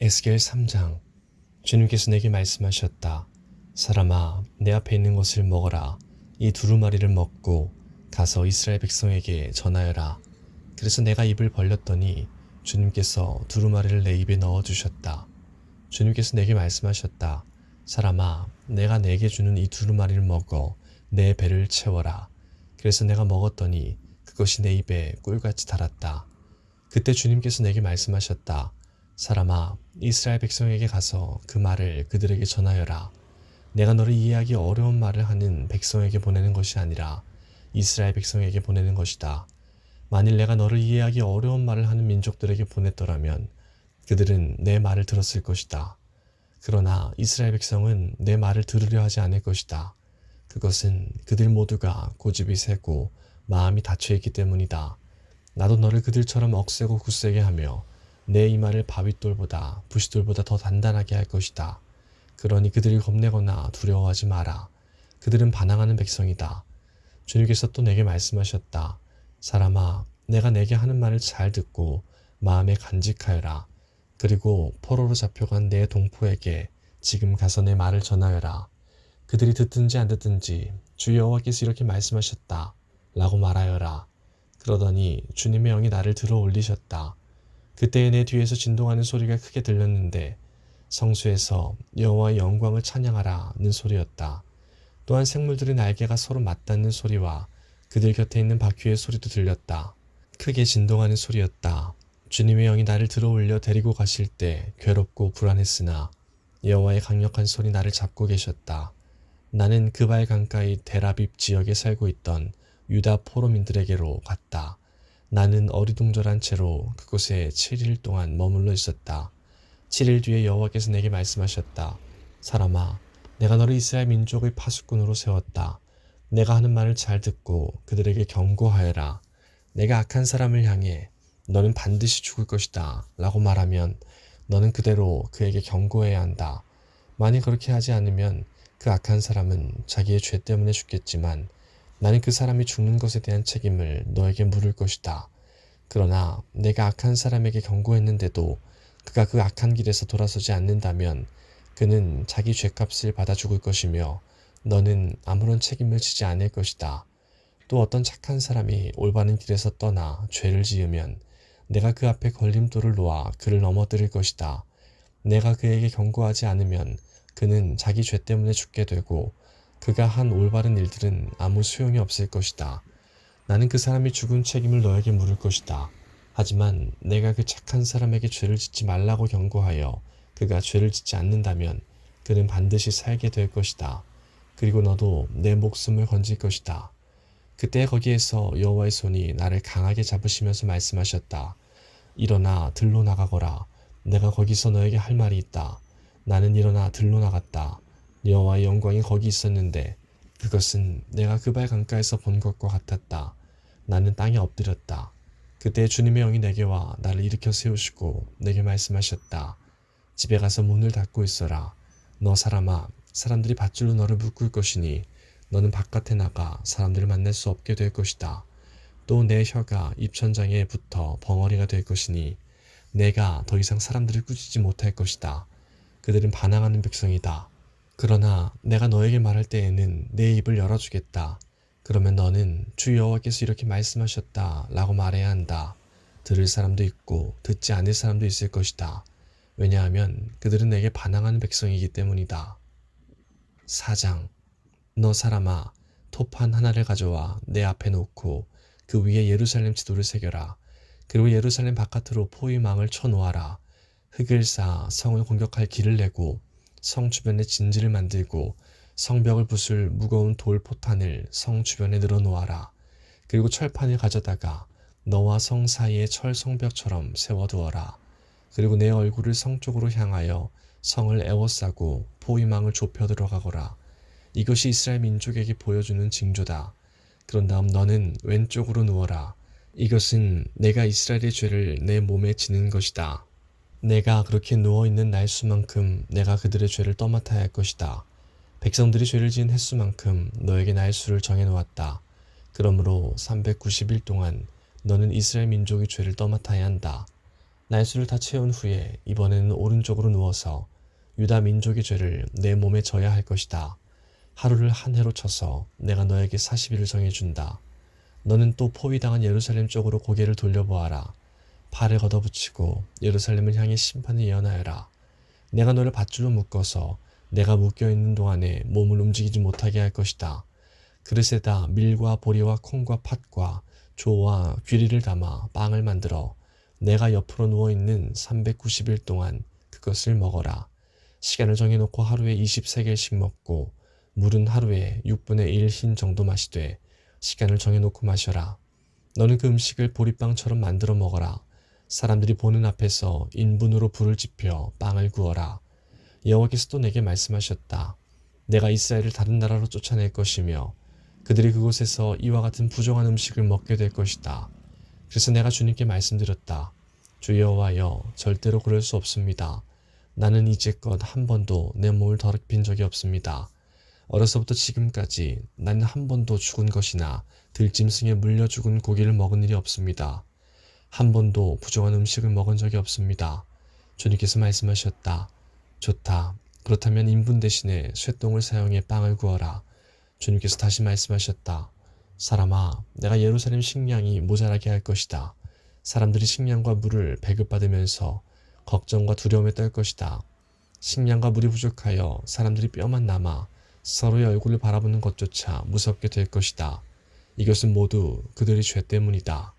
에스겔 3장. 주님께서 내게 말씀하셨다. 사람아, 내 앞에 있는 것을 먹어라. 이 두루마리를 먹고 가서 이스라엘 백성에게 전하여라. 그래서 내가 입을 벌렸더니 주님께서 두루마리를 내 입에 넣어주셨다. 주님께서 내게 말씀하셨다. 사람아, 내가 내게 주는 이 두루마리를 먹어 내 배를 채워라. 그래서 내가 먹었더니 그것이 내 입에 꿀같이 달았다. 그때 주님께서 내게 말씀하셨다. 사람아, 이스라엘 백성에게 가서 그 말을 그들에게 전하여라. 내가 너를 이해하기 어려운 말을 하는 백성에게 보내는 것이 아니라 이스라엘 백성에게 보내는 것이다. 만일 내가 너를 이해하기 어려운 말을 하는 민족들에게 보냈더라면 그들은 내 말을 들었을 것이다. 그러나 이스라엘 백성은 내 말을 들으려 하지 않을 것이다. 그것은 그들 모두가 고집이 세고 마음이 닫혀있기 때문이다. 나도 너를 그들처럼 억세고 굳세게 하며 내 이마를 바윗돌보다 부싯돌보다 더 단단하게 할 것이다. 그러니 그들이 겁내거나 두려워하지 마라. 그들은 반항하는 백성이다. 주님께서 또 내게 말씀하셨다. 사람아, 내가 내게 하는 말을 잘 듣고 마음에 간직하여라. 그리고 포로로 잡혀간 내 동포에게 지금 가서 내 말을 전하여라. 그들이 듣든지 안 듣든지 주 여호와께서 이렇게 말씀하셨다. 라고 말하여라. 그러더니 주님의 영이 나를 들어 올리셨다. 그때에 내 뒤에서 진동하는 소리가 크게 들렸는데 성수에서 여호와의 영광을 찬양하라는 소리였다. 또한 생물들의 날개가 서로 맞닿는 소리와 그들 곁에 있는 바퀴의 소리도 들렸다. 크게 진동하는 소리였다. 주님의 영이 나를 들어 올려 데리고 가실 때 괴롭고 불안했으나 여호와의 강력한 손이 나를 잡고 계셨다. 나는 그발 강가의 데라빕 지역에 살고 있던 유다 포로민들에게로 갔다. 나는 어리둥절한 채로 그곳에 7일 동안 머물러 있었다. 7일 뒤에 여호와께서 내게 말씀하셨다. 사람아, 내가 너를 이스라엘 민족의 파수꾼으로 세웠다. 내가 하는 말을 잘 듣고 그들에게 경고하여라. 내가 악한 사람을 향해 너는 반드시 죽을 것이다 라고 말하면 너는 그대로 그에게 경고해야 한다. 만일 그렇게 하지 않으면 그 악한 사람은 자기의 죄 때문에 죽겠지만 나는 그 사람이 죽는 것에 대한 책임을 너에게 물을 것이다. 그러나 내가 악한 사람에게 경고했는데도 그가 그 악한 길에서 돌아서지 않는다면 그는 자기 죄값을 받아 죽을 것이며 너는 아무런 책임을 지지 않을 것이다. 또 어떤 착한 사람이 올바른 길에서 떠나 죄를 지으면 내가 그 앞에 걸림돌을 놓아 그를 넘어뜨릴 것이다. 내가 그에게 경고하지 않으면 그는 자기 죄 때문에 죽게 되고 그가 한 올바른 일들은 아무 소용이 없을 것이다. 나는 그 사람이 죽은 책임을 너에게 물을 것이다. 하지만 내가 그 착한 사람에게 죄를 짓지 말라고 경고하여 그가 죄를 짓지 않는다면 그는 반드시 살게 될 것이다. 그리고 너도 내 목숨을 건질 것이다. 그때 거기에서 여호와의 손이 나를 강하게 잡으시면서 말씀하셨다. 일어나 들로 나가거라. 내가 거기서 너에게 할 말이 있다. 나는 일어나 들로 나갔다. 여호와의 영광이 거기 있었는데 그것은 내가 그발 강가에서 본 것과 같았다. 나는 땅에 엎드렸다. 그때 주님의 영이 내게 와 나를 일으켜 세우시고 내게 말씀하셨다. 집에 가서 문을 닫고 있어라. 너 사람아, 사람들이 밧줄로 너를 묶을 것이니 너는 바깥에 나가 사람들을 만날 수 없게 될 것이다. 또 내 혀가 입천장에 붙어 벙어리가 될 것이니 내가 더 이상 사람들을 꾸짖지 못할 것이다. 그들은 반항하는 백성이다. 그러나 내가 너에게 말할 때에는 내 입을 열어주겠다. 그러면 너는 주 여호와께서 이렇게 말씀하셨다 라고 말해야 한다. 들을 사람도 있고 듣지 않을 사람도 있을 것이다. 왜냐하면 그들은 내게 반항하는 백성이기 때문이다. 4장. 너 사람아, 토판 하나를 가져와 내 앞에 놓고 그 위에 예루살렘 지도를 새겨라. 그리고 예루살렘 바깥으로 포위망을 쳐놓아라. 흙을 쌓아 성을 공격할 길을 내고 성 주변에 진지를 만들고 성벽을 부술 무거운 돌 포탄을 성 주변에 늘어놓아라. 그리고 철판을 가져다가 너와 성 사이에 철 성벽처럼 세워두어라. 그리고 내 얼굴을 성 쪽으로 향하여 성을 에워싸고 포위망을 좁혀 들어가거라. 이것이 이스라엘 민족에게 보여주는 징조다. 그런 다음 너는 왼쪽으로 누워라. 이것은 내가 이스라엘의 죄를 내 몸에 지는 것이다. 내가 그렇게 누워있는 날수만큼 내가 그들의 죄를 떠맡아야 할 것이다. 백성들이 죄를 지은 횟수만큼 너에게 날수를 정해놓았다. 그러므로 390일 동안 너는 이스라엘 민족의 죄를 떠맡아야 한다. 날수를 다 채운 후에 이번에는 오른쪽으로 누워서 유다 민족의 죄를 내 몸에 져야 할 것이다. 하루를 한 해로 쳐서 내가 너에게 40일을 정해준다. 너는 또 포위당한 예루살렘 쪽으로 고개를 돌려보아라. 팔을 걷어붙이고 예루살렘을 향해 심판을 예언하여라. 내가 너를 밧줄로 묶어서 내가 묶여있는 동안에 몸을 움직이지 못하게 할 것이다. 그릇에다 밀과 보리와 콩과 팥과 조와 귀리를 담아 빵을 만들어 내가 옆으로 누워있는 390일 동안 그것을 먹어라. 시간을 정해놓고 하루에 23개씩 먹고 물은 하루에 6분의 1 흰 정도 마시되 시간을 정해놓고 마셔라. 너는 그 음식을 보리빵처럼 만들어 먹어라. 사람들이 보는 앞에서 인분으로 불을 지펴 빵을 구워라. 여호와께서 또 내게 말씀하셨다. 내가 이스라엘을 다른 나라로 쫓아낼 것이며 그들이 그곳에서 이와 같은 부정한 음식을 먹게 될 것이다. 그래서 내가 주님께 말씀드렸다. 주 여호와여, 절대로 그럴 수 없습니다. 나는 이제껏 한 번도 내 몸을 더럽힌 적이 없습니다. 어려서부터 지금까지 나는 한 번도 죽은 것이나 들짐승에 물려 죽은 고기를 먹은 일이 없습니다. 한 번도 부정한 음식을 먹은 적이 없습니다. 주님께서 말씀하셨다. 좋다. 그렇다면 인분 대신에 쇠똥을 사용해 빵을 구워라. 주님께서 다시 말씀하셨다. 사람아, 내가 예루살렘 식량이 모자라게 할 것이다. 사람들이 식량과 물을 배급받으면서 걱정과 두려움에 떨 것이다. 식량과 물이 부족하여 사람들이 뼈만 남아 서로의 얼굴을 바라보는 것조차 무섭게 될 것이다. 이것은 모두 그들의 죄 때문이다.